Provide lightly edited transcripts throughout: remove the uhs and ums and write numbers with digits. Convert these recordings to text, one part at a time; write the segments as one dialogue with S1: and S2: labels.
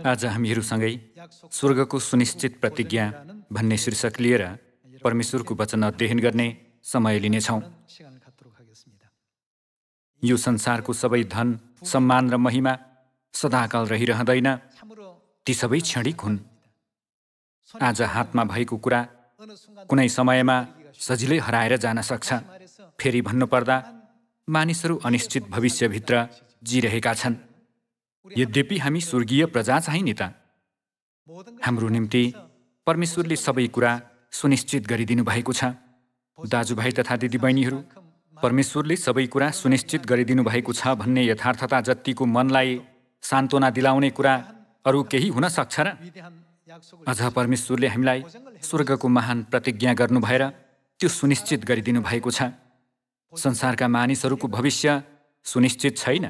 S1: आज हामीहरूसँगै स्वर्गको सुनिश्चित प्रतिज्ञा भन्ने शीर्षक लिएर परमेश्वरको वचन अध्ययन गर्ने समय लिनेछौँ। यो संसारको सबै धन, सम्मान र महिमा सदाकाल रहिरहँदैन, ती सबै क्षणिक हुन्। आज हातमा भएको कुरा कुनै समयमा सजिलै हराएर जान सक्छ। फेरि भन्नुपर्दा मानिसहरू अनिश्चित भविष्यभित्र जिरहेका छन्। यद्यपि हामी स्वर्गीय प्रजा चाहिँ नि त। हाम्रो निम्ति परमेश्वरले सबै कुरा सुनिश्चित गरिदिनु भएको छ। दाजुभाइ तथा दिदीबहिनीहरू, परमेश्वरले सबै कुरा सुनिश्चित गरिदिनु भएको छ भन्ने यथार्थता जत्तिको मनलाई सान्त्वना दिलाउने कुरा अरू केही हुन सक्छ र? अझ परमेश्वरले हामीलाई स्वर्गको महान प्रतिज्ञा गर्नु भएर त्यो सुनिश्चित गरिदिनु भएको छ। संसारका मानिसहरूको भविष्य सुनिश्चित छैन।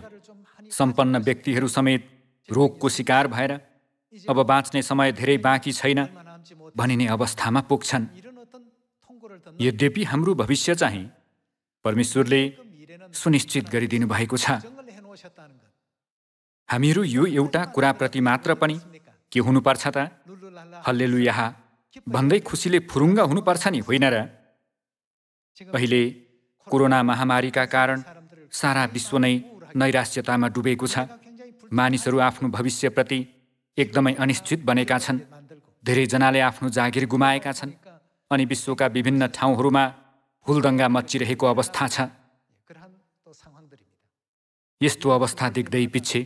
S1: सम्पन्न व्यक्तिहरू समेत रोगको शिकार भएर अब बाँच्ने समय धेरै बाँकी छैन भनिने अवस्थामा पुग्छन्। यद्यपि हाम्रो भविष्य चाहिँ परमेश्वरले सुनिश्चित गरिदिनु भएको छ। हामीहरू यो एउटा कुराप्रति मात्र पनि के हुनुपर्छ त? हल्लेलुया भन्दै खुसीले फुरुङ्ग हुनुपर्छ नि, होइन र? अहिले कोरोना महामारीका कारण सारा विश्व नै नैराश्यतामा डुबेको छ। मानिसहरू आफ्नो भविष्यप्रति एकदमै अनिश्चित बनेका छन्। धेरैजनाले आफ्नो जागिर गुमाएका छन् अनि विश्वका विभिन्न ठाउँहरूमा हुलदङ्गा मच्चिरहेको अवस्था छ। यस्तो अवस्था देख्दै पछि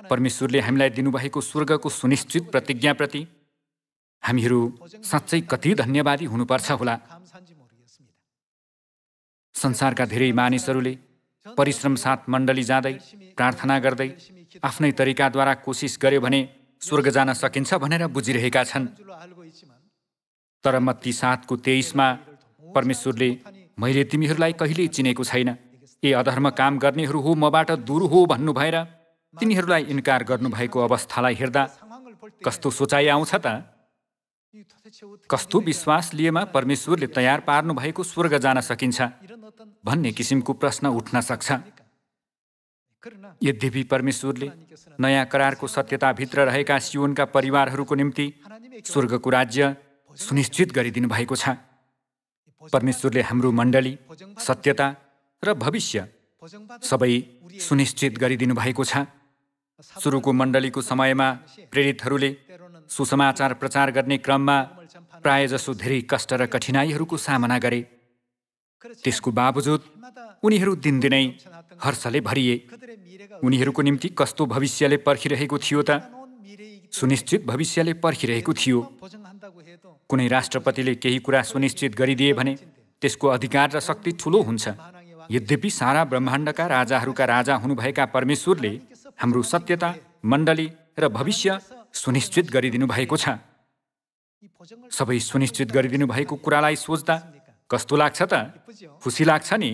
S1: परमेश्वरले हामीलाई दिनुभएको स्वर्गको सुनिश्चित प्रतिज्ञाप्रति हामीहरू साँच्चै कति धन्यवादी हुनुपर्छ होला। संसारका धेरै मानिसहरूले परिश्रम साथ मण्डली जाँदै प्रार्थना गर्दै आफ्नै तरिकाद्वारा कोसिस गर्यो भने स्वर्ग जान सकिन्छ भनेर बुझिरहेका छन्। तर मत्ती 7:23 परमेश्वरले मैले तिमीहरूलाई कहिल्यै चिनेको छैन, ए अधर्म काम गर्नेहरू हो, मबाट दूर हो भन्नु भएर तिनीहरूलाई इन्कार गर्नुभएको अवस्थालाई हेर्दा कस्तो सोचाइ आउँछ त? कस्तो विश्वास लिएमा परमेश्वरले तयार पार्नु भएको स्वर्ग जान सकिन्छ भन्ने किसिमको प्रश्न उठ्न सक्छ। यद्यपि परमेश्वरले नयाँ करारको सत्यताभित्र रहेका सियोनका परिवारहरूको निम्ति स्वर्गको राज्य सुनिश्चित गरिदिनु भएको छ। परमेश्वरले हाम्रो मण्डली, सत्यता र भविष्य सबै सुनिश्चित गरिदिनु भएको छ। सुरुको मण्डलीको समयमा प्रेरितहरूले सुसमाचार प्रचार गर्ने क्रममा प्रायजसो धेरै कष्ट र कठिनाइहरूको सामना गरे। त्यसको बावजुद उनीहरू दिनदिनै हर्षले भरिए। उनीहरूको निम्ति कस्तो भविष्यले पर्खिरहेको थियो त? सुनिश्चित भविष्यले पर्खिरहेको थियो। कुनै राष्ट्रपतिले केही कुरा सुनिश्चित गरिदिए भने त्यसको अधिकार र शक्ति ठुलो हुन्छ। यद्यपि सारा ब्रह्माण्डका राजाहरूका राजा हुनुभएका परमेश्वरले हाम्रो सत्यता, मण्डली र भविष्य सुनिश्चित गरिदिनु भएको छ। सबै सुनिश्चित गरिदिनु भएको कुरालाई सोच्दा कस्तो लाग्छ त? खुसी लाग्छ नि?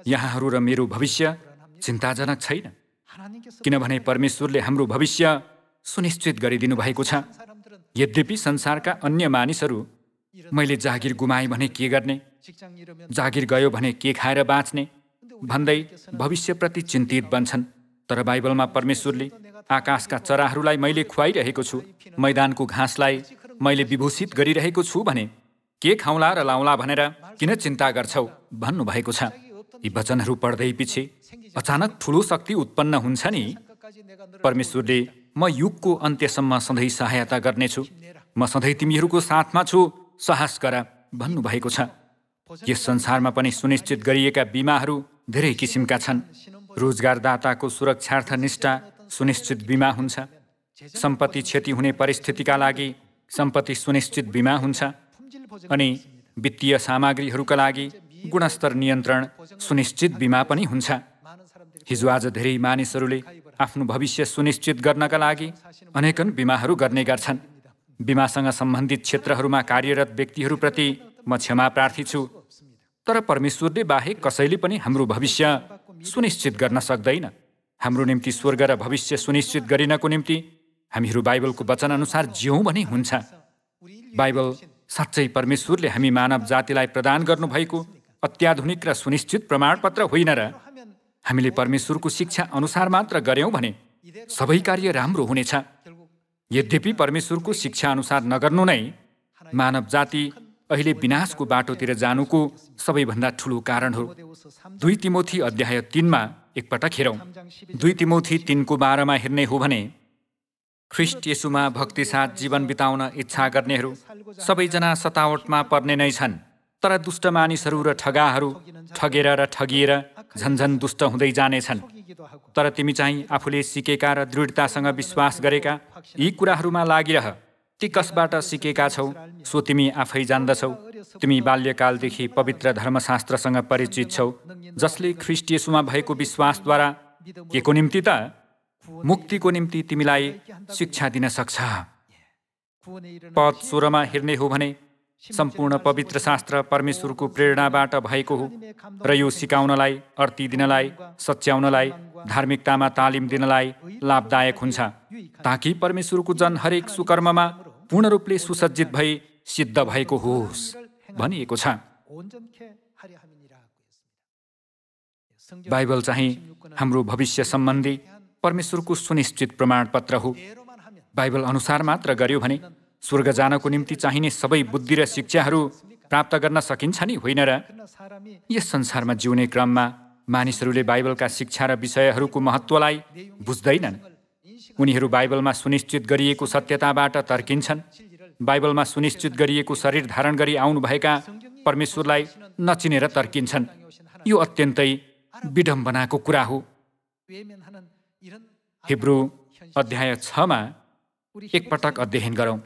S1: यहाँहरू र मेरो भविष्य चिन्ताजनक छैन, किनभने परमेश्वरले हाम्रो भविष्य सुनिश्चित गरिदिनु भएको छ। यद्यपि संसारका अन्य मानिसहरू मैले जागिर गुमाएँ भने के गर्ने, जागिर गयो भने के खाएर बाँच्ने भन्दै भविष्यप्रति चिन्तित बन्छन्। तर बाइबलमा परमेश्वरले आकाशका चराहरूलाई मैले खुवाइरहेको छु, मैदानको घाँसलाई मैले विभूषित गरिरहेको छु भने के खाउँला र लाउँला भनेर किन चिन्ता गर्छौ भन्नुभएको छ। यी वचनहरू पढ्दै पछि अचानक ठुलो शक्ति उत्पन्न हुन्छ नि। परमेश्वरले म युगको अन्त्यसम्म सधैँ सहायता गर्नेछु, म सधैँ तिमीहरूको साथमा छु, साहस गर भन्नुभएको छ। यस संसारमा पनि सुनिश्चित गरिएका बिमाहरू धेरै किसिमका छन्। रोजगारदाताको सुरक्षार्थ निष्ठा सुनिश्चित बिमा हुन्छ। सम्पत्ति क्षति हुने परिस्थितिका लागि सम्पत्ति सुनिश्चित बिमा हुन्छ। अनि वित्तीय सामग्रीहरूका लागि गुणस्तर नियन्त्रण सुनिश्चित बिमा पनि हुन्छ। हिजो आज धेरै मानिसहरूले आफ्नो भविष्य सुनिश्चित गर्नका लागि अनेकन बिमाहरू गर्ने गर्छन्। बिमासँग सम्बन्धित क्षेत्रहरूमा कार्यरत व्यक्तिहरूप्रति म क्षमा प्रार्थी छु। तर परमेश्वरले बाहेक कसैले पनि हाम्रो भविष्य सुनिश्चित गर्न सक्दैन। हाम्रो निम्ति स्वर्ग र भविष्य सुनिश्चित गरिनको निम्ति हामीहरू बाइबलको वचन अनुसार जियौँ भने हुन्छ। बाइबल साँच्चै परमेश्वरले हामी मानव जातिलाई प्रदान गर्नुभएको अत्याधुनिक र सुनिश्चित प्रमाणपत्र होइन र? हामीले परमेश्वरको शिक्षा अनुसार मात्र गर्यौँ भने सबै कार्य राम्रो हुनेछ। यद्यपि परमेश्वरको शिक्षा अनुसार नगर्नु नै मानव जाति अहिले विनाशको बाटोतिर जानुको सबैभन्दा ठूलो कारण हो। 2 तिमोथी अध्याय 3 एकपटक हेरौँ। 2 तिमोथी 3:12 हेर्ने हो भने, ख्रीष्ट येशूमा भक्तिसाथ जीवन बिताउन इच्छा गर्नेहरू सबैजना सतावटमा पर्ने नै छन्। तर दुष्ट मानिसहरू र ठगाहरू ठगेर र ठगिएर झन्झन दुष्ट हुँदै जानेछन्। तर तिमी चाहिँ आफूले सिकेका र दृढतासँग विश्वास गरेका यी कुराहरूमा लागिरह। ती कसबाट सिकेका छौ सो तिमी आफै जान्दछौ। तिमी बाल्यकालदेखि पवित्र धर्मशास्त्रसँग परिचित छौ, जसले ख्रीष्ट येशूमा भएको विश्वासद्वारा के को निम्ति त मुक्तिको निम्ति तिमीलाई शिक्षा दिन सक्छ। पद 16 हेर्ने हो भने, सम्पूर्ण पवित्र शास्त्र परमेश्वरको प्रेरणाबाट भएको हो र यो सिकाउनलाई, अर्ती दिनलाई, सच्याउनलाई, धार्मिकतामा तालिम दिनलाई लाभदायक हुन्छ, ताकि परमेश्वरको जन हरेक सुकर्ममा पूर्ण रूपले सुसज्जित भई सिद्ध भएको होस् भनिएको छ। बाइबल चाहिँ हाम्रो भविष्य सम्बन्धी परमेश्वरको सुनिश्चित प्रमाणपत्र हो। बाइबल अनुसार मात्र गर्यो भने स्वर्ग जानको निम्ति चाहिने सबै बुद्धि र शिक्षाहरू प्राप्त गर्न सकिन्छ नि, होइन र? यस संसारमा जिउने क्रममा मानिसहरूले बाइबलका शिक्षा र विषयहरूको महत्त्वलाई बुझ्दैनन्। उनीहरू बाइबलमा सुनिश्चित गरिएको सत्यताबाट तर्किन्छन्। बाइबलमा सुनिश्चित गरिएको शरीर धारण गरी आउनुभएका परमेश्वरलाई नचिनेर तर्किन्छन्। यो अत्यन्तै विडम्बनाको कुरा हो। हिब्रू अध्याय 6 एकपटक अध्ययन गरौँ।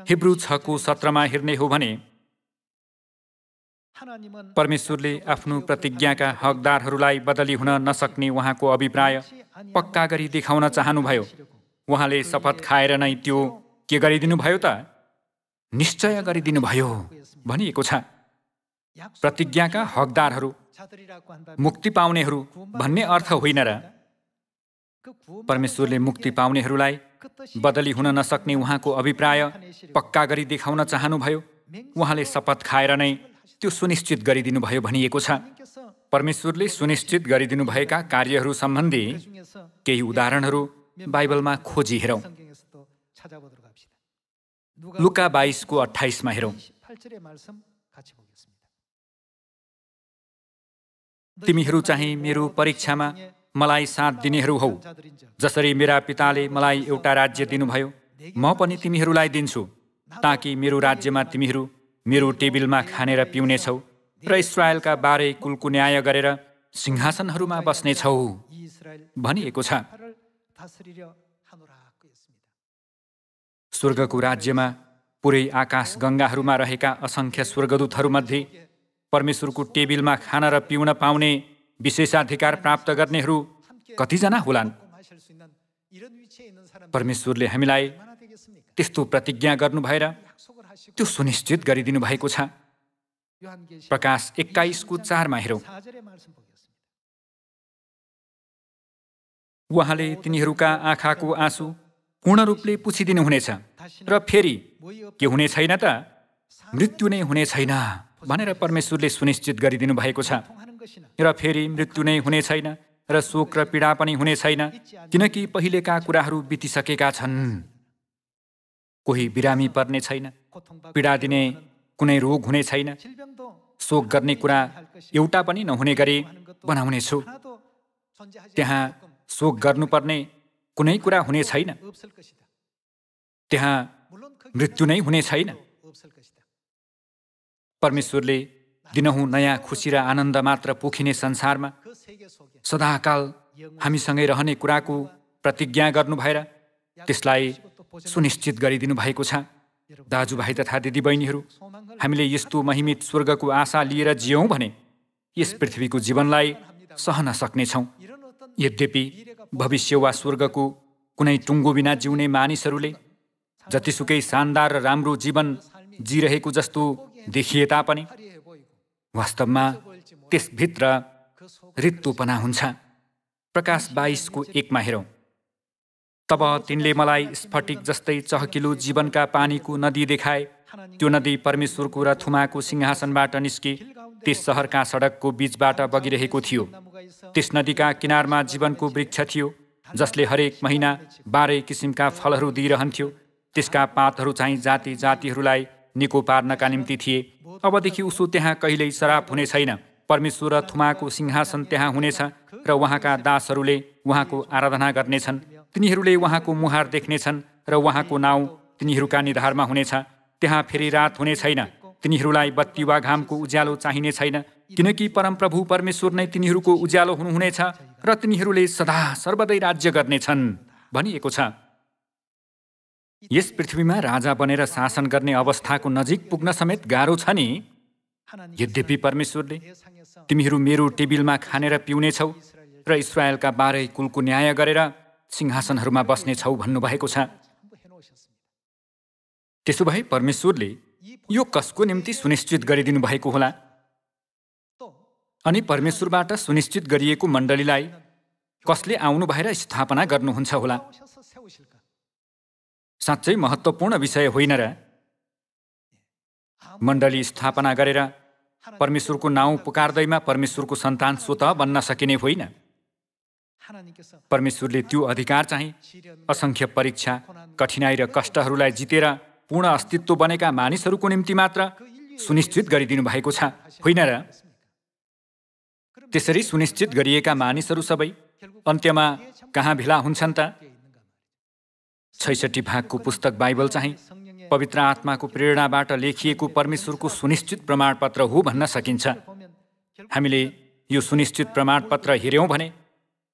S1: हिब्रू 6:17 हेर्ने हो भने, परमेश्वरले आफ्नो प्रतिज्ञाका हकदारहरूलाई बदली हुन नसक्ने उहाँको अभिप्राय पक्का गरी देखाउन चाहनुभयो। उहाँले शपथ खाएर नै त्यो के गरिदिनुभयो त? निश्चय गरिदिनुभयो भनिएको छ। प्रतिज्ञाका हकदारहरू, मुक्ति पाउनेहरू भन्ने अर्थ होइन र? परमेश्वरले मुक्ति पाउनेहरूलाई बदली हुन नसक्ने उहाँको अभिप्राय पक्का गरी देखाउन चाहनुभयो। उहाँले शपथ खाएर नै त्यो सुनिश्चित गरिदिनुभयो भनिएको छ। परमेश्वरले सुनिश्चित गरिदिनुभएका कार्यहरू सम्बन्धी केही उदाहरणहरू बाइबलमा खोजी हेरौँ। लुका 22:28 हेरौँ। तिमीहरू चाहिँ मेरो परीक्षामा मलाई साथ दिनेहरू हौ। जसरी मेरा पिताले मलाई एउटा राज्य दिनुभयो, म पनि तिमीहरूलाई दिन्छु, ताकि मेरो राज्यमा तिमीहरू मेरो टेबिलमा खानेर पिउनेछौ र इस्राएलका 12 कुलको न्याय गरेर सिंहासनहरूमा बस्नेछौ भनिएको छ। स्वर्गको राज्यमा पुरै आकाश गङ्गाहरूमा रहेका असङ्ख्य स्वर्गदूतहरूमध्ये परमेश्वरको टेबिलमा खान र पिउन पाउने विशेषाधिकार प्राप्त गर्नेहरू कतिजना होलान्? परमेश्वरले हामीलाई त्यस्तो प्रतिज्ञा गर्नु भएर त्यो सुनिश्चित गरिदिनु भएको छ। प्रकाश 21:4 हेरौँ। उहाँले तिनीहरूका आँखाको आँसु पूर्ण रूपले पुछिदिनु हुनेछ र फेरि के हुने छैन त? मृत्यु नै हुने छैन भनेर परमेश्वरले सुनिश्चित गरिदिनु भएको छ। र फेरि मृत्यु नै हुने छैन र शोक र पीडा पनि हुने छैन, किनकि पहिलेका कुराहरू बितिसकेका छन्। कोही बिरामी पर्ने छैन, पीडा दिने कुनै रोग हुने छैन, शोक गर्ने कुरा एउटा पनि नहुने गरी बनाउनेछु। त्यहाँ शोक गर्नुपर्ने कुनै कुरा हुने छैन, त्यहाँ मृत्यु नै हुने छैन। परमेश्वरले दिनहुँ नयाँ खुसी र आनन्द मात्र पोखिने संसारमा सदाकाल हामीसँगै रहने कुराको प्रतिज्ञा गर्नु भएर त्यसलाई सुनिश्चित गरिदिनु भएको छ। दाजुभाइ तथा दिदीबहिनीहरू, हामीले यस्तो महिमित स्वर्गको आशा लिएर जियौँ भने यस पृथ्वीको जीवनलाई सहन सक्नेछौँ। यद्यपि भविष्य वा स्वर्गको कुनै टुङ्गो बिना जिउने मानिसहरूले जतिसुकै शानदार र राम्रो जीवन जिरहेको जस्तो देखिए तापनि वास्तवमा त्यसभित्र रित्तोपना हुन्छ। प्रकाश 22:1 हेरौँ। तब तिनले मलाई स्फटिक जस्तै चहकिलो जीवनका पानीको नदी देखाए। त्यो नदी परमेश्वरको र थुमाको सिंहासनबाट निस्की त्यस सहरका सडकको बीचबाट बगिरहेको थियो। त्यस नदीका किनारमा जीवनको वृक्ष थियो, जसले हरेक महिना 12 किसिमका फलहरू दिइरहन्थ्यो। त्यसका पातहरू चाहिँ जाति जातिहरूलाई निको पार्नका निम्ति थिए। अबदेखि उसो त्यहाँ कहिल्यै सराप हुने छैन। परमेश्वर र थुमाको सिंहासन त्यहाँ हुनेछ र उहाँका दासहरूले उहाँको आराधना गर्नेछन्। तिनीहरूले उहाँको मुहार देख्नेछन् र उहाँको नाउँ तिनीहरूका निधारमा हुनेछ। त्यहाँ फेरि रात हुने छैन। तिनीहरूलाई बत्ती वा घामको उज्यालो चाहिने छैन, किनकि परमप्रभु परमेश्वर नै तिनीहरूको उज्यालो हुनुहुनेछ र तिनीहरूले सदा सर्वदै राज्य गर्नेछन् भनिएको छ। यस पृथ्वीमा राजा बनेर शासन गर्ने अवस्थाको नजिक पुग्न समेत गाह्रो छ नि। यद्यपि परमेश्वरले तिमीहरू मेरो टेबिलमा खानेर पिउनेछौ र इस्राएलका 12 कुलको न्याय गरेर सिंहासनहरूमा बस्नेछौ भन्नुभएको छ। त्यसो भए परमेश्वरले यो कसको निम्ति सुनिश्चित गरिदिनु भएको होला? अनि परमेश्वरबाट सुनिश्चित गरिएको मण्डलीलाई कसले आउनु भएर स्थापना गर्नुहुन्छ होला? साँच्चै महत्त्वपूर्ण विषय होइन र? मण्डली स्थापना गरेर परमेश्वरको नाउँ पुकार्दैमा परमेश्वरको सन्तान स्वतः बन्न सकिने होइन। परमेश्वरले त्यो अधिकार चाहिँ असङ्ख्य परीक्षा, कठिनाई र कष्टहरूलाई जितेर पूर्ण अस्तित्व बनेका मानिसहरूको निम्ति मात्र सुनिश्चित गरिदिनु भएको छ, होइन र? त्यसरी सुनिश्चित गरिएका मानिसहरू सबै अन्त्यमा कहाँ भेला हुन्छन् त? 66 भागको पुस्तक बाइबल चाहिँ पवित्र आत्माको प्रेरणाबाट लेखिएको परमेश्वरको सुनिश्चित प्रमाणपत्र हो भन्न सकिन्छ। हामीले यो सुनिश्चित प्रमाणपत्र हेऱ्यौँ भने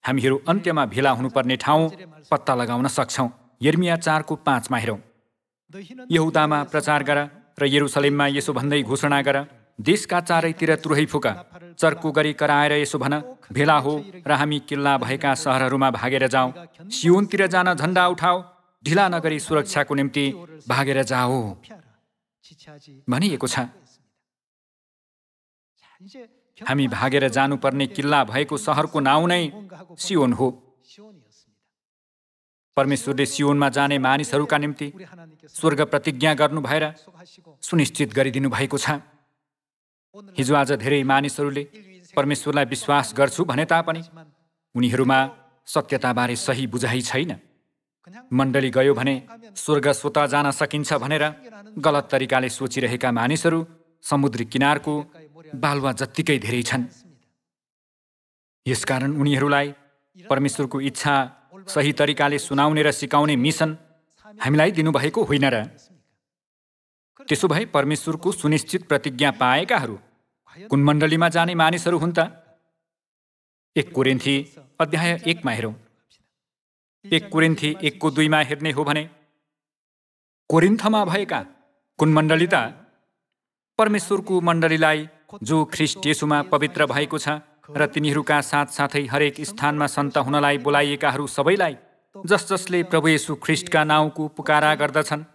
S1: हामीहरू अन्त्यमा भेला हुनुपर्ने ठाउँ पत्ता लगाउन सक्छौँ। यर्मिया 4:5 हेरौँ। यहुदामा प्रचार गर र यरुसलेममा यसो भन्दै घोषणा गर, देशका चारैतिर तुरही फुका, चर्को गरी कराएर यसो भन, भेला हो र हामी किल्ला भएका सहरहरूमा भागेर जाउँ। सियोनतिर जान झण्डा उठाऊ, ढिला नगरी सुरक्षाको निम्ति भागेर जाऊ भनिएको छ। हामी भागेर जानुपर्ने किल्ला भएको सहरको नाउँ नै सियोन हो। परमेश्वरले सियोनमा जाने मानिसहरूका निम्ति स्वर्ग प्रतिज्ञा गर्नु भएर सुनिश्चित गरिदिनु भएको छ। हिजो आज धेरै मानिसहरूले परमेश्वरलाई विश्वास गर्छु भने तापनि उनीहरूमा सत्यताबारे सही बुझाइ छैन। मण्डली गयो भने स्वर्ग स्वतः जान सकिन्छ भनेर गलत तरिकाले सोचिरहेका मानिसहरू समुद्री किनारको बालुवा जत्तिकै धेरै छन्। यसकारण उनीहरूलाई परमेश्वरको इच्छा सही तरिकाले सुनाउने र सिकाउने मिसन हामीलाई दिनुभएको होइन र? त्यसो भए परमेश्वरको सुनिश्चित प्रतिज्ञा पाएकाहरू कुन मण्डलीमा जाने मानिसहरू हुन् त? 1 कोरिन्थी अध्याय 1 हेरौँ। 1 कोरिन्थी 1:2 हेर्ने हो भने, कोरिन्थमा भएका कुन मण्डली त? परमेश्वरको मण्डलीलाई जो ख्रीष्ट येशूमा पवित्र भएको छ र तिनीहरूका साथसाथै हरेक स्थानमा सन्त हुनलाई बोलाइएकाहरू सबैलाई, जस जसले प्रभु येशू ख्रीष्टका नाउँको पुकारा गर्दछन्,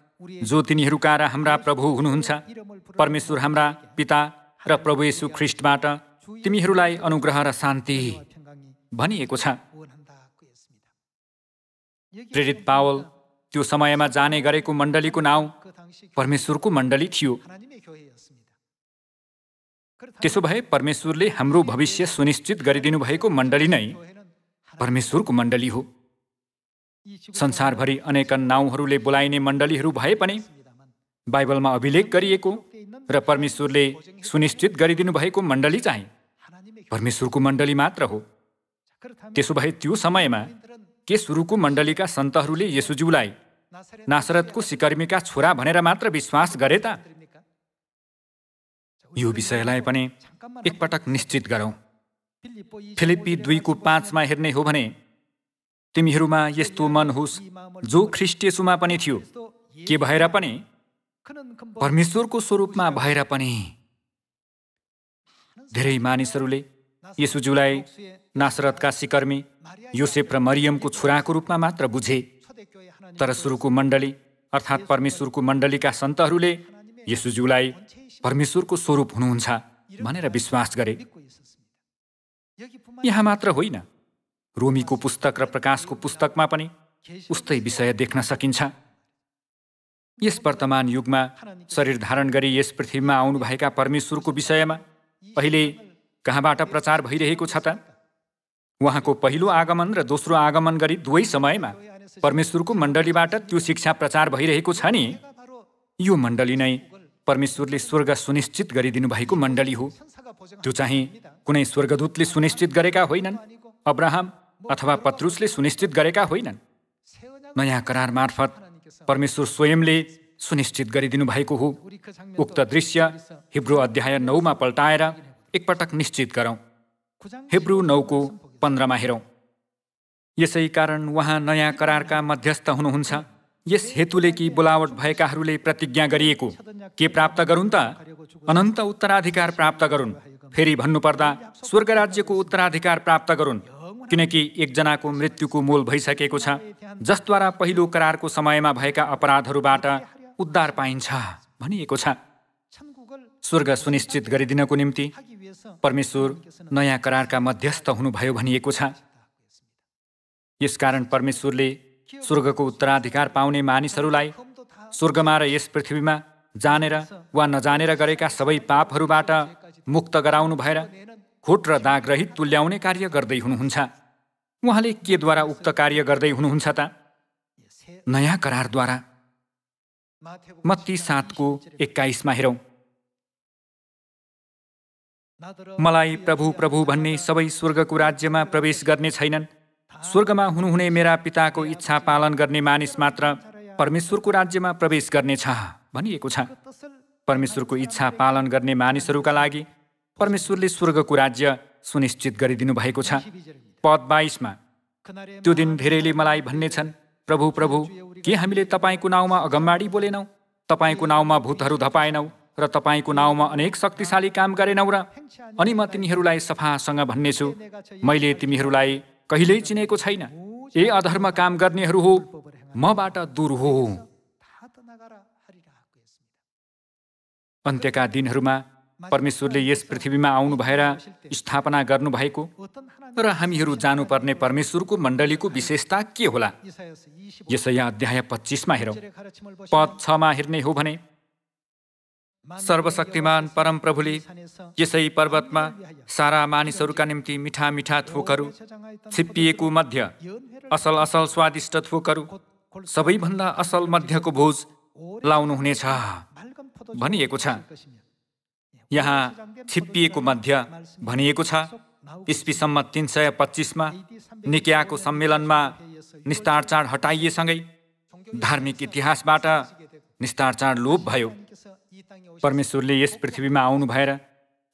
S1: जो तिनीहरूका र हाम्रा प्रभु हुनुहुन्छ, परमेश्वर हाम्रा पिता र प्रभु येशू ख्रीष्टबाट तिमीहरूलाई अनुग्रह र शान्ति भनिएको छ। प्रेरित पावल त्यो समयमा जाने गरेको मण्डलीको नाउँ परमेश्वरको मण्डली थियो। त्यसो भए परमेश्वरले हाम्रो भविष्य सुनिश्चित गरिदिनु भएको मण्डली नै परमेश्वरको मण्डली हो। संसारभरि अनेक नाउँहरूले बोलाइने मण्डलीहरू भए पनि बाइबलमा अभिलेख गरिएको र परमेश्वरले सुनिश्चित गरिदिनु भएको मण्डली चाहिँ परमेश्वरको मण्डली मात्र हो। त्यसो भए त्यो समयमा के सुरुको मण्डलीका सन्तहरूले येशूज्यूलाई नासरतको सिकर्मीका छोरा भनेर मात्र विश्वास गरे त? यो विषयलाई पनि एकपटक निश्चित गरौँ। फिलिप्पी 2:5 हेर्ने हो भने, तिमीहरूमा यस्तो मन होस् जो ख्रीष्ट येशूमा पनि थियो, के भएर पनि परमेश्वरको स्वरूपमा भएर पनि। धेरै मानिसहरूले येशूज्यूलाई नासरतका सिकर्मी योसेफ र मरियमको छोराको रूपमा मात्र बुझे, तर सुरुको मण्डली अर्थात् परमेश्वरको मण्डलीका सन्तहरूले येशूज्यूलाई परमेश्वरको स्वरूप हुनुहुन्छ भनेर विश्वास गरे। यहाँ मात्र होइन, रोमीको पुस्तक र प्रकाशको पुस्तकमा पनि उस्तै विषय देख्न सकिन्छ। यस वर्तमान युगमा शरीर धारण गरी यस पृथ्वीमा आउनुभएका परमेश्वरको विषयमा अहिले कहाँबाट प्रचार भइरहेको छ त? उहाँको पहिलो आगमन र दोस्रो आगमन गरी दुवै समयमा परमेश्वरको मण्डलीबाट त्यो शिक्षा प्रचार भइरहेको छ नि, यो मण्डली नै परमेश्वरले स्वर्ग सुनिश्चित गरिदिनु भएको मण्डली हो। त्यो चाहिँ कुनै स्वर्गदूतले सुनिश्चित गरेका होइनन्, अब्राहम अथवा पत्रुसले सुनिश्चित गरेका होइनन्। नयाँ करार मार्फत परमेश्वर स्वयंले सुनिश्चित गरिदिनु भएको हो। उक्त दृश्य हिब्रू अध्याय 9 पल्टाएर एकपटक निश्चित गरौँ। हिब्रू 9:15 हेरौँ। यसै कारण उहाँ नयाँ करारका मध्यस्थ हुनुहुन्छ, यस हेतुले कि बोलावट भएकाहरूले प्रतिज्ञा गरिएको के प्राप्त गरून् त? अनन्त उत्तराधिकार प्राप्त गरून्। फेरि भन्नुपर्दा स्वर्ग राज्यको उत्तराधिकार प्राप्त गरून्, किनकि एकजनाको मृत्युको मोल भइसकेको छ, जसद्वारा पहिलो करारको समयमा भएका अपराधहरूबाट उद्धार पाइन्छ भनिएको छ। स्वर्ग सुनिश्चित गरिदिनको निम्ति परमेश्वर नयाँ करारका मध्यस्थ हुनुभयो भनिएको छ। यसकारण परमेश्वरले स्वर्गको उत्तराधिकार पाउने मानिसहरूलाई स्वर्गमा र यस पृथ्वीमा जानेर वा नजानेर गरेका सबै पापहरूबाट मुक्त गराउनु भएर खोट र दाग रहित तुल्याउने कार्य गर्दै हुनुहुन्छ। उहाँले केद्वारा उक्त कार्य गर्दै हुनुहुन्छ त? नयाँ करारद्वारा। मत्ती 7:21 हेरौँ। मलाई प्रभु प्रभु भन्ने सबै स्वर्गको राज्यमा प्रवेश गर्ने छैनन्, स्वर्गमा हुनुहुने मेरा पिताको इच्छा पालन गर्ने मानिस मात्र परमेश्वरको राज्यमा प्रवेश गर्नेछ भनिएको छ। परमेश्वरको इच्छा पालन गर्ने मानिसहरूका लागि परमेश्वरले स्वर्गको राज्य सुनिश्चित गरिदिनु भएको छ। पद 22 त्यो दिन धेरैले मलाई भन्नेछन्, प्रभु प्रभु, के हामीले तपाईँको नाउँमा अगमबाडी बोलेनौँ, तपाईँको नाउँमा भूतहरू धपाएनौँ र तपाईँको नाउँमा अनेक शक्तिशाली काम गरेनौँ र? अनि म तिनीहरूलाई सफासँग भन्नेछु, मैले तिमीहरूलाई कहिल्यै चिनेको छैन। ए अधर्म काम गर्नेहरू हो, मबाट दूर हो। अन्त्यका दिनहरूमा परमेश्वरले यस पृथ्वीमा आउनु भएर स्थापना गर्नुभएको र हामीहरू जानुपर्ने परमेश्वरको मण्डलीको विशेषता के होला? यसैया अध्याय 25 हेरौँ। पद 6 हेर्ने हो भने, सर्वशक्तिमान परमप्रभुले यसै पर्वतमा सारा मानिसहरूका निम्ति मिठा मिठा थोकहरू, छिप्पिएको मध्य असल असल स्वादिष्ट थोकहरू, सबैभन्दा असल मध्यको भोज लाउनुहुनेछ भनिएको छ। यहाँ छिप्पिएको मध्य भनिएको छ। इस्वी सम्मत 325 निकेयाको सम्मेलनमा निस्तार चाड हटाइएसँगै धार्मिक इतिहासबाट निस्तार चाड लोप भयो। परमेश्वरले यस पृथ्वीमा आउनु भएर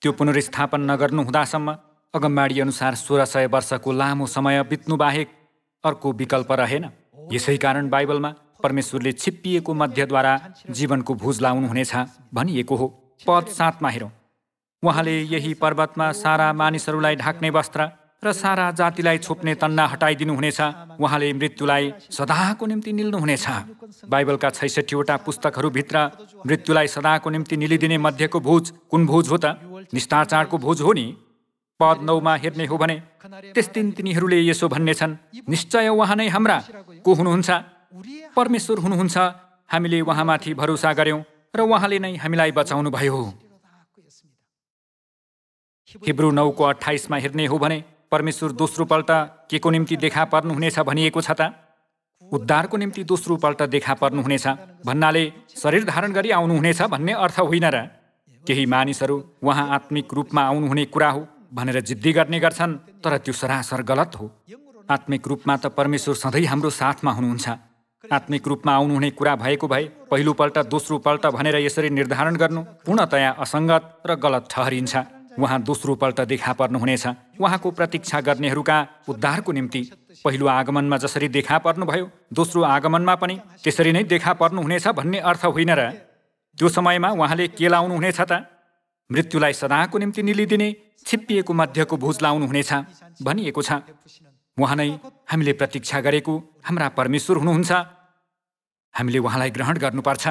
S1: त्यो पुनर्स्थापन नगर्नु हुँदासम्म अगमबाडी अनुसार 1600 वर्षको लामो समय बित्नु बाहेक अर्को विकल्प रहेन। यसै कारण बाइबलमा परमेश्वरले छिप्पिएको मध्यद्वारा जीवनको भोज लाउनुहुनेछ भनिएको हो। पद 7 हेरौँ। उहाँले यही पर्वतमा सारा मानिसहरूलाई ढाक्ने वस्त्र र सारा जातिलाई छोप्ने तन्ना हटाइदिनुहुनेछ। उहाँले मृत्युलाई सदाको निम्ति निल्नुहुनेछ। बाइबलका 66वटा पुस्तकहरूभित्र मृत्युलाई सदाको निम्ति निलिदिने मध्यको भोज कुन भोज हो त? निस्तार चाडको भोज हो नि। पद 9 हेर्ने हो भने, त्यस दिन तिनीहरूले यसो भन्नेछन्, निश्चय उहाँ नै हाम्रा को हुनुहुन्छ? परमेश्वर हुनुहुन्छ। हामीले उहाँमाथि भरोसा गर्यौं र उहाँले नै हामीलाई बचाउनु भयो। हिब्रू 9:28 हेर्ने हो भने, परमेश्वर दोस्रो पल्ट के को निम्ति देखा पर्नुहुनेछ भनिएको छ त? उद्धारको निम्ति दोस्रो पल्ट देखा पर्नुहुनेछ भन्नाले शरीर धारण गरी आउनुहुनेछ भन्ने अर्थ होइन र? केही मानिसहरू उहाँ आत्मिक रूपमा आउनुहुने कुरा हो भनेर जिद्दी गर्ने गर्छन्, तर त्यो सरासर गलत हो। आत्मिक रूपमा त परमेश्वर सधैँ हाम्रो साथमा हुनुहुन्छ। आत्मिक रूपमा आउनुहुने कुरा भएको भए पहिलोपल्ट दोस्रो पल्ट भनेर यसरी निर्धारण गर्नु पूर्णतया असङ्गत र गलत ठहरिन्छ। उहाँ दोस्रो पल्ट देखा पर्नुहुनेछ। उहाँको प्रतीक्षा गर्नेहरूका उद्धारको निम्ति पहिलो आगमनमा जसरी देखा पर्नुभयो, दोस्रो आगमनमा पनि त्यसरी नै देखा पर्नुहुनेछ भन्ने अर्थ होइन र? त्यो समयमा उहाँले के लाउनुहुनेछ त? मृत्युलाई सदाको निम्ति निलिदिने छिप्पिएको मध्यको भोज लाउनुहुनेछ भनिएको छ। उहाँ नै हामीले प्रतीक्षा गरेको हाम्रा परमेश्वर हुनुहुन्छ। हामीले उहाँलाई ग्रहण गर्नुपर्छ।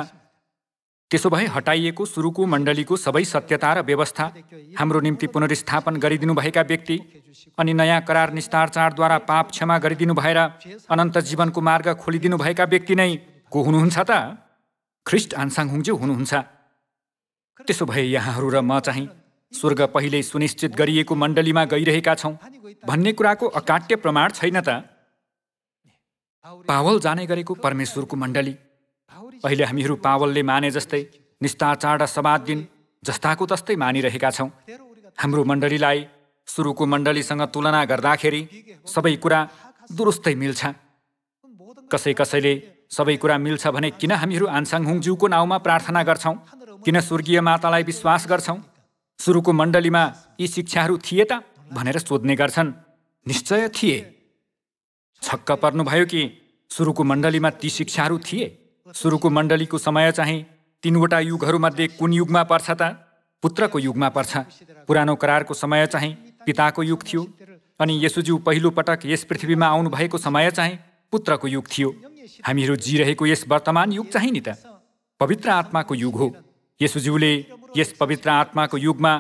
S1: त्यसो भए हटाइएको सुरुको मण्डलीको सबै सत्यता र व्यवस्था, हाम्रो निम्ति पुनर्स्थापन गरिदिनुभएका व्यक्ति अनि नयाँ करार निस्तार चाडद्वारा पाप क्षमा गरिदिनु भएर अनन्त जीवनको मार्ग खोलिदिनुभएका व्यक्ति नै को हुनुहुन्छ त? ख्रिस्ट आन्साङ हुन्ज्यू हुनुहुन्छ। त्यसो भए यहाँहरू र म चाहिँ स्वर्ग पहिल्यै सुनिश्चित गरिएको मण्डलीमा गइरहेका छौँ भन्ने कुराको अकाट्य प्रमाण छैन त? पावल जाने गरेको परमेश्वरको मण्डली अहिले हामीहरू पावलले माने जस्तै निस्ताचार र सबात दिन जस्ताको तस्तै मानिरहेका छौँ। हाम्रो मण्डलीलाई सुरुको मण्डलीसँग तुलना गर्दाखेरि सबै कुरा दुरुस्तै मिल्छ। कसैले सबै कुरा मिल्छ भने किन हामीहरू आन्साङहुङज्यूको नाउँमा प्रार्थना गर्छौँ? किन स्वर्गीय मातालाई विश्वास गर्छौँ? सुरुको मण्डलीमा यी शिक्षाहरू थिए त भनेर सोध्ने गर्छन्। निश्चय थिए। छक्क पर्नुभयो कि सुरुको मण्डलीमा ती शिक्षाहरू थिए? सुरुको मण्डलीको समय चाहिँ 3वटा युगहरूमध्ये कुन युगमा पर्छ त? पुत्रको युगमा पर्छ। पुरानो करारको समय चाहिँ पिताको युग थियो अनि येशूज्यू पहिलो पटक यस पृथ्वीमा आउनु भएको समय चाहिँ पुत्रको युग थियो। हामीहरू जिरहेको यस वर्तमान युग चाहिँ नि त पवित्र आत्माको युग हो। येशूज्यूले यस पवित्र आत्माको युगमा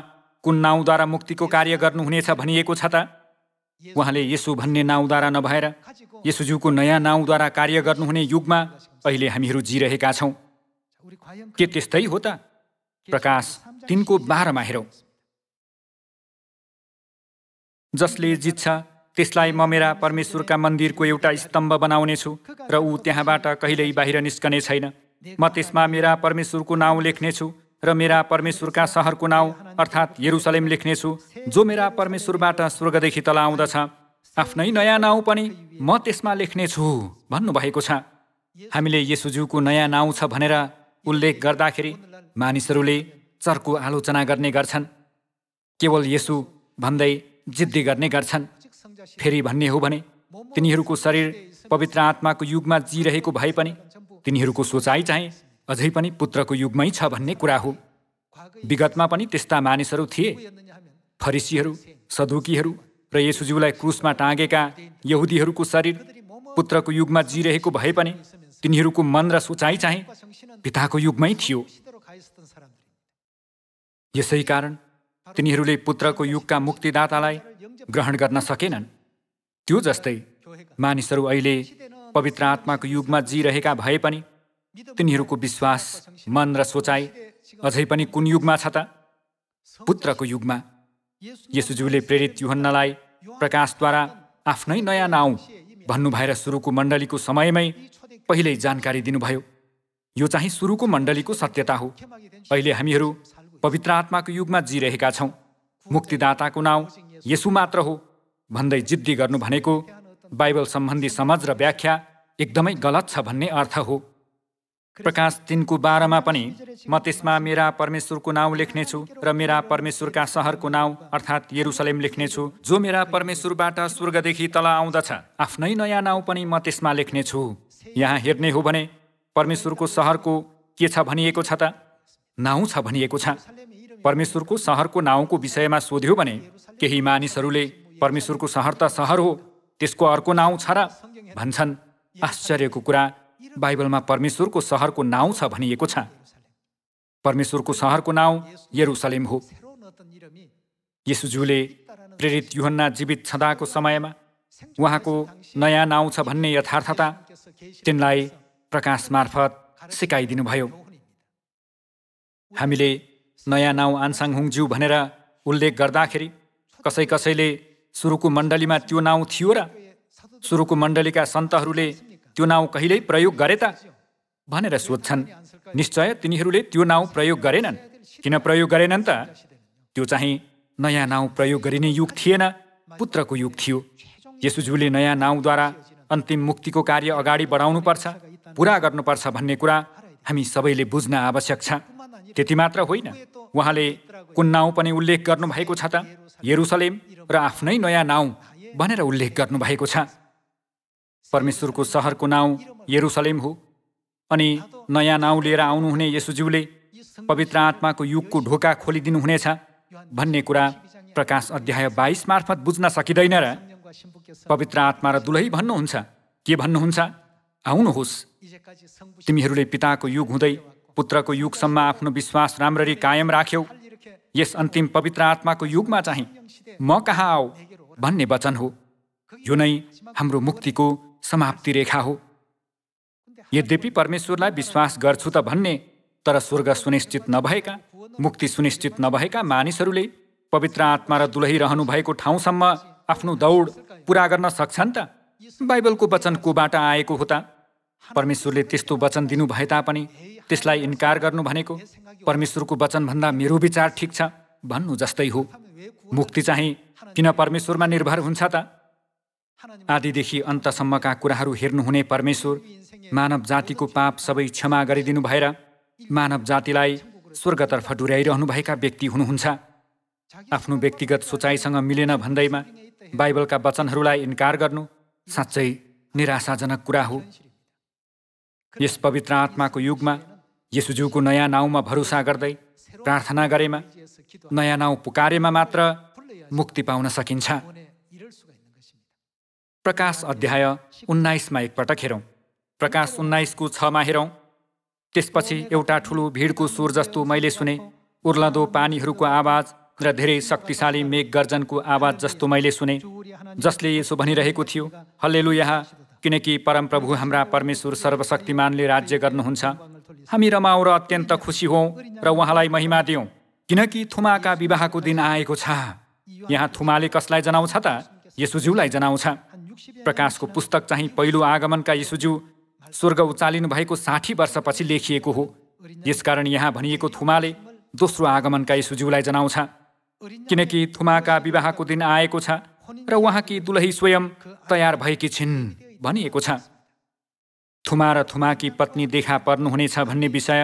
S1: कुन नाउँद्वारा मुक्तिको कार्य गर्नुहुनेछ भनिएको छ त? उहाँले येशू भन्ने नाउँद्वारा नभएर येशूज्यूको नयाँ नाउँद्वारा कार्य गर्नुहुने युगमा अहिले हामीहरू जिरहेका छौँ। के त्यस्तै हो त? प्रकाश 3:12 हेरौँ। जसले जित्छ त्यसलाई म मेरा परमेश्वरका मन्दिरको एउटा स्तम्भ बनाउनेछु र ऊ त्यहाँबाट कहिल्यै बाहिर निस्कने छैन। म त्यसमा मेरा परमेश्वरको नाउँ लेख्नेछु र मेरा परमेश्वरका सहरको नाउँ अर्थात् यरुसलेम लेख्नेछु, जो मेरा परमेश्वरबाट स्वर्गदेखि तल आउँदछ। आफ्नै नयाँ नाउँ पनि म त्यसमा लेख्नेछु भन्नुभएको छ। हामीले येशूज्यूको नयाँ नाउँ छ भनेर उल्लेख गर्दाखेरि मानिसहरूले चर्को आलोचना गर्ने गर्छन्। केवल येशू भन्दै जिद्दी गर्ने गर्छन्। फेरि भन्ने हो भने तिनीहरूको शरीर पवित्र आत्माको युगमा जिरहेको भए पनि तिनीहरूको सोचाइ चाहिँ अझै पनि पुत्रको युगमै छ भन्ने कुरा हो। विगतमा पनि त्यस्ता मानिसहरू थिए। फरिसीहरू, सदुकीहरू र येशूज्यूलाई क्रुसमा टाँगेका यहुदीहरूको शरीर पुत्रको युगमा जिरहेको भए पनि तिनीहरूको मन र सोचाइ चाहिँ पिताको युगमै थियो। यसै कारण तिनीहरूले पुत्रको युगका मुक्तिदातालाई ग्रहण गर्न सकेनन्। त्यो जस्तै मानिसहरू अहिले पवित्र आत्माको युगमा जिरहेका भए पनि तिनीहरूको विश्वास, मन र सोचाइ अझै पनि कुन युगमा छ त? पुत्रको युगमा। येशूज्यूले प्रेरित यूहन्नालाई प्रकाशद्वारा आफ्नै नयाँ नाउँ भन्नु भएर सुरुको मण्डलीको समयमै पहिल्यै जानकारी दिनुभयो। यो चाहिँ सुरुको मण्डलीको सत्यता हो। अहिले हामीहरू पवित्र आत्माको युगमा जिरहेका छौँ। मुक्तिदाताको नाउँ येशू मात्र हो भन्दै जिद्दी गर्नु भनेको बाइबल सम्बन्धी समझ र व्याख्या एकदमै गलत छ भन्ने अर्थ हो। प्रकाश 3:12 पनि म त्यसमा मेरा परमेश्वरको नाउँ लेख्नेछु र मेरा परमेश्वरका सहरको नाउँ अर्थात् यरुसलेम लेख्नेछु, जो मेरा परमेश्वरबाट स्वर्गदेखि तल आउँदछ। आफ्नै नयाँ नाउँ पनि म त्यसमा लेख्नेछु। यहाँ हेर्ने हो भने परमेश्वरको सहरको के छ भनिएको छ त? नाउँ छ भनिएको छ। परमेश्वरको सहरको नाउँको विषयमा सोध्यो भने केही मानिसहरूले परमेश्वरको सहर त सहर हो, त्यसको अर्को नाउँ छ र भन्छन्। आश्चर्यको कुरा, बाइबलमा परमेश्वरको सहरको नाउँ छ भनिएको छ। परमेश्वरको सहरको नाउँ यरुसलेम हो। येशूज्यूले प्रेरित यूहन्ना जीवित छँदाको समयमा उहाँको नयाँ नाउँ छ भन्ने यथार्थता तिनलाई प्रकाश मार्फत सिकाइदिनुभयो। हामीले नयाँ नाउँ आन्साङहुङज्यू भनेर उल्लेख गर्दाखेरि कसैले सुरुको मण्डलीमा त्यो नाउँ थियो र सुरुको मण्डलीका सन्तहरूले त्यो नाउँ कहिल्यै प्रयोग गरे त भनेर सोध्छन्। निश्चय तिनीहरूले त्यो नाउँ प्रयोग गरेनन्। किन प्रयोग गरेनन् त? त्यो चाहिँ नयाँ नाउँ प्रयोग गरिने युग थिएन, पुत्रको युग थियो। येशूज्यूले नयाँ नाउँद्वारा अन्तिम मुक्तिको कार्य अगाडि बढाउनुपर्छ, पुरा गर्नुपर्छ भन्ने कुरा हामी सबैले बुझ्न आवश्यक छ। त्यति मात्र होइन, उहाँले कुन नाउँ पनि उल्लेख गर्नुभएको छ त? यरुसलेम र आफ्नै नयाँ नाउँ भनेर उल्लेख गर्नुभएको छ। परमेश्वरको सहरको नाउँ यरुसलेम हो अनि नयाँ नाउँ लिएर आउनुहुने येशूज्यूले पवित्र आत्माको युगको ढोका खोलिदिनुहुनेछ भन्ने कुरा प्रकाश अध्याय 22 मार्फत बुझ्न सकिँदैन र? पवित्र आत्मा र दुलही भन्नुहुन्छ। के भन्नुहुन्छ? आउनुहोस्, तिमीहरूले पिताको युग हुँदै पुत्रको युगसम्म आफ्नो विश्वास राम्ररी कायम राख्यौ। यस अन्तिम पवित्र आत्माको युगमा चाहिँ म कहाँ आऊ भन्ने वचन हो। यो नै हाम्रो मुक्तिको समाप्ति रेखा हो। यद्यपि परमेश्वरलाई विश्वास गर्छु त भन्ने तर स्वर्ग सुनिश्चित नभएका मुक्ति सुनिश्चित नभएका मानिसहरूले पवित्र आत्मा र दुलही रहनु भएको ठाउँसम्म आफ्नो दौड पूरा गर्न सक्छन् त? बाइबलको वचन कोबाट आएको हो त? परमेश्वरले त्यस्तो वचन दिनु भए तापनि त्यसलाई इन्कार गर्नु भनेको परमेश्वरको वचनभन्दा मेरो विचार ठिक छ भन्नु जस्तै हो। मुक्ति चाहिँ किन परमेश्वरमा निर्भर हुन्छ त? आदिदेखि अन्तसम्मका कुराहरू हेर्नुहुने परमेश्वर मानव जातिको पाप सबै क्षमा गरिदिनु भएर मानव जातिलाई स्वर्गतर्फ डुर्याइरहनु भएका व्यक्ति हुनुहुन्छ। आफ्नो व्यक्तिगत सोचाइसँग मिलेन भन्दैमा बाइबलका वचनहरूलाई इन्कार गर्नु साँच्चै निराशाजनक कुरा हो। यस पवित्र आत्माको युगमा येशूज्यूको नयाँ नाउँमा भरोसा गर्दै प्रार्थना गरेमा, नयाँ नाउँ पुकारेमा मात्र मुक्ति पाउन सकिन्छ। प्रकाश अध्याय 19मा एकपटक हेरौँ। प्रकाश 19को 6मा हेरौँ। त्यसपछि एउटा ठुलो भिडको स्वर जस्तो मैले सुने, उर्लदो पानीहरूको आवाज र धेरै शक्तिशाली मेघ गर्जनको आवाज जस्तो मैले सुने, जसले यसो भनिरहेको थियो, हल्लेलुया, किनकि परमप्रभु हाम्रा परमेश्वर सर्वशक्तिमानले राज्य गर्नुहुन्छ। हामी रमाउँ र अत्यन्त खुसी हौँ र उहाँलाई महिमा दियौँ, किनकि थुमाका विवाहको दिन आएको छ। यहाँ थुमाले कसलाई जनाउँछ त? येशूज्यूलाई जनाउँछ। प्रकाशको पुस्तक चाहिँ पहिलो आगमनका येशूज्यू स्वर्ग उचालिनु भएको 60 वर्षपछि लेखिएको हो। यसकारण यहाँ भनिएको थुमाले दोस्रो आगमनका येशूज्यूलाई जनाउँछ, किनकि थुमाका विवाहको दिन आएको छ र उहाँकी दुलही स्वयं तयार भएकी छिन् भनिएको छ। थुमा र थुमाकी पत्नी देखा पर्नुहुनेछ भन्ने विषय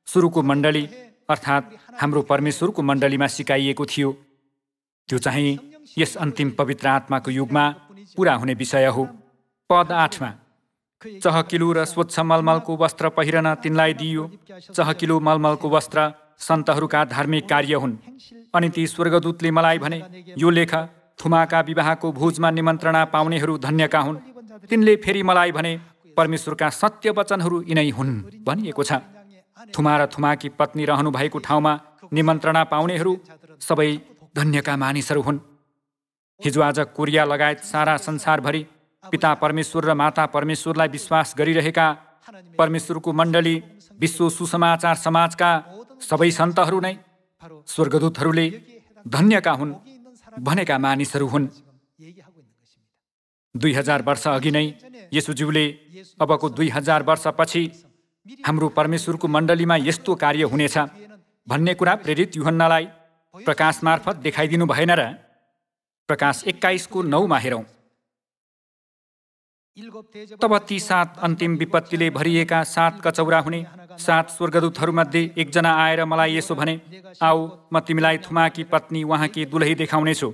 S1: सुरुको मण्डली अर्थात् हाम्रो परमेश्वरको मण्डलीमा सिकाइएको थियो। त्यो चाहिँ यस अन्तिम पवित्र आत्माको युगमा पूरा हुने विषय हो। पद 8मा चहकिलो र स्वच्छ मलमलको वस्त्र पहिरन तिनलाई दिइयो। चहकिलो मलमलको वस्त्र सन्तहरूका धार्मिक कार्य हुन्। अनि ती स्वर्गदूतले मलाई भने, यो लेख, थुमाका विवाहको भोजमा निमन्त्रणा पाउनेहरू धन्यका हुन्। तिनले फेरि मलाई भने, परमेश्वरका सत्य वचनहरू यिनै हुन् भनिएको छ। थुमा र थुमाकी पत्नी रहनु भएको ठाउँमा निमन्त्रणा पाउनेहरू सबै धन्यका मानिसहरू हुन्। हिजो आज कोरिया लगायत सारा संसारभरि पिता परमेश्वर र माता परमेश्वरलाई विश्वास गरिरहेका परमेश्वरको मण्डली, विश्व सुसमाचार समाजका सबै सन्तहरू नै स्वर्गदूतहरूले धन्यका हुन् भनेका मानिसहरू हुन्। 2000 वर्ष अघि नै येशूज्यूले अबको 2000 वर्षपछि हाम्रो परमेश्वरको मण्डलीमा यस्तो कार्य हुनेछ भन्ने कुरा प्रेरित यूहन्नालाई प्रकाश मार्फत देखाइदिनु भएन र? प्रकाश 21को 9मा हेरौँ। तब ती 7 अन्तिम विपत्तिले भरिएका 7 कचौरा हुने 7 स्वर्गदूतहरूमध्ये एकजना आएर मलाई यसो भने, आऊ, म तिमीलाई थुमाकी पत्नी उहाँकी दुलही देखाउनेछु।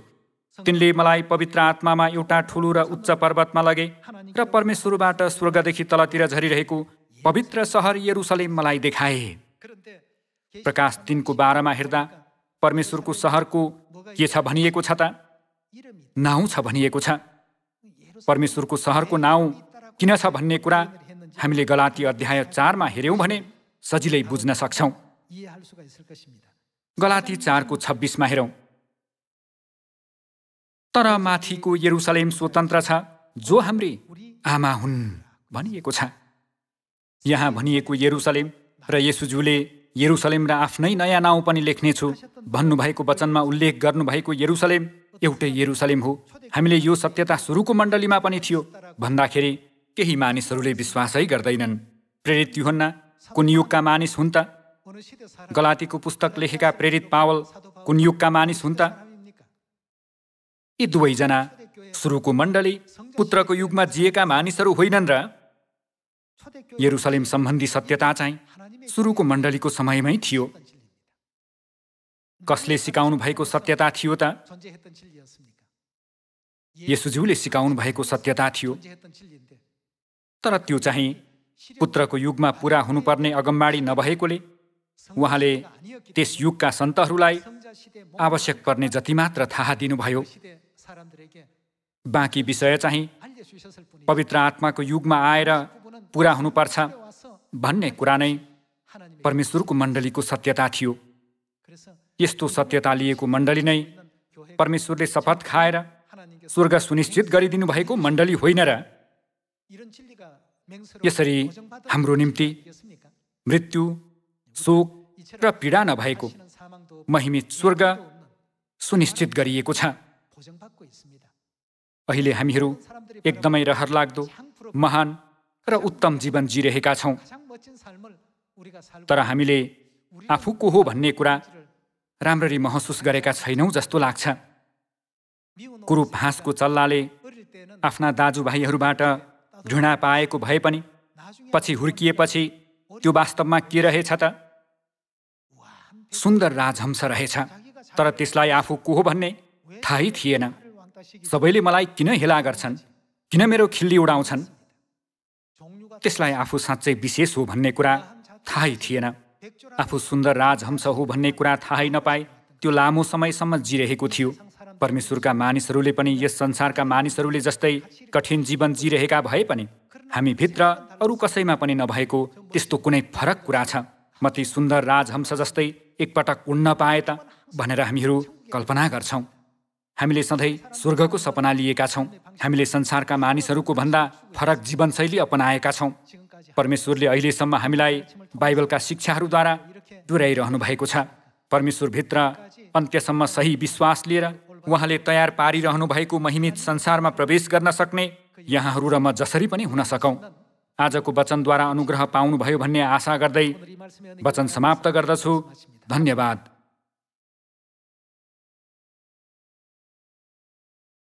S1: तिनले मलाई पवित्र आत्मामा एउटा ठुलो र उच्च पर्वतमा लगे र परमेश्वरबाट स्वर्गदेखि तलतिर झरिरहेको पवित्र सहर यरुसलेम मलाई देखाए। प्रकाश 3को 12मा हेर्दा परमेश्वरको सहरको के छ भनिएको छ त? नाउँ छ भनिएको छ। परमेश्वरको सहरको नाउँ किन छ भन्ने कुरा हामीले गलाती अध्याय 4मा हेऱ्यौँ भने सजिलै बुझ्न सक्छौँ। गलाती 4को 26मा हेरौँ। तर माथिको यरुसलेम स्वतन्त्र छ, जो हाम्री आमा हुन् भनिएको छ। यहाँ भनिएको यरुसलेम र येशूज्यूले यरुसलेम र आफ्नै नयाँ नाउँ पनि लेख्नेछु भन्नुभएको वचनमा उल्लेख गर्नुभएको यरुसलेम एउटै यरुसलेम हो। हामीले यो सत्यता सुरुको मण्डलीमा पनि थियो भन्दाखेरि केही मानिसहरूले विश्वासै गर्दैनन्। प्रेरित यूहन्ना कुन युगका मानिस हुन् त? गलातीको पुस्तक लेखेका प्रेरित पावल कुन युगका मानिस हुन् त? यी दुवैजना सुरुको मण्डली पुत्रको युगमा जिएका मानिसहरू होइनन् र? यरुसलेम सम्बन्धी सत्यता चाहिँ सुरुको मण्डलीको समयमै थियो। कसले सिकाउनु भएको सत्यता थियो त? येशूज्यूले सिकाउनु भएको सत्यता थियो। तर त्यो चाहिँ पुत्रको युगमा पूरा हुनुपर्ने अगमबाडी नभएकोले उहाँले त्यस युगका सन्तहरूलाई आवश्यक पर्ने जति मात्र थाहा दिनुभयो। बाँकी विषय चाहिँ पवित्र आत्माको युगमा आएर पूरा हुनुपर्छ भन्ने कुरा नै परमेश्वरको मण्डलीको सत्यता थियो। यस्तो सत्यता लिएको मण्डली नै परमेश्वरले शपथ खाएर स्वर्ग सुनिश्चित गरिदिनु भएको मण्डली होइन र? यसरी हाम्रो निम्ति मृत्यु, शोक र पीडा नभएको महिमित स्वर्ग सुनिश्चित गरिएको छ। अहिले हामीहरू एकदमै रहरलाग्दो, महान र उत्तम जीवन जिरहेका छौँ। तर हामीले आफू को हो भन्ने कुरा राम्ररी महसुस गरेका छैनौँ जस्तो लाग्छ। कुरूप हाँसको चल्लाले आफ्ना दाजुभाइहरूबाट घृणा पाएको भए पनि पछि हुर्किएपछि त्यो वास्तवमा के रहेछ त? सुन्दर राजहंस रहेछ। तर त्यसलाई आफू को हो भन्ने थाहै थिएन। सबैले मलाई किन हेला गर्छन्, किन मेरो खिल्ली उडाउँछन्? त्यसलाई आफू साँच्चै विशेष हो भन्ने कुरा थाहै थिएन। आफू सुन्दर राजहंस हो भन्ने कुरा थाहै नपाए त्यो लामो समयसम्म जिरहेको थियो। परमेश्वरका मानिसहरूले पनि यस संसारका मानिसहरूले जस्तै कठिन जीवन जिरहेका भए पनि हामी भित्र अरू कसैमा पनि नभएको त्यस्तो कुनै फरक कुरा छ। म ती सुन्दर राजहंस जस्तै एकपटक उड्न पाए त भनेर हामीहरू कल्पना गर्छौँ। हामीले सधैँ स्वर्गको सपना लिएका छौँ। हामीले संसारका मानिसहरूको भन्दा फरक जीवनशैली अपनाएका छौँ। परमेश्वरले अहिलेसम्म हामीलाई बाइबलका शिक्षाहरूद्वारा डोर्याइरहनु भएको छ। परमेश्वरभित्र अन्त्यसम्म सही विश्वास लिएर उहाँले तयार पारिरहनु भएको महिमित संसारमा प्रवेश गर्न सक्ने यहाँहरू र म जसरी पनि हुन सकौँ। आजको वचनद्वारा अनुग्रह पाउनुभयो भन्ने आशा गर्दै वचन समाप्त गर्दछु। धन्यवाद।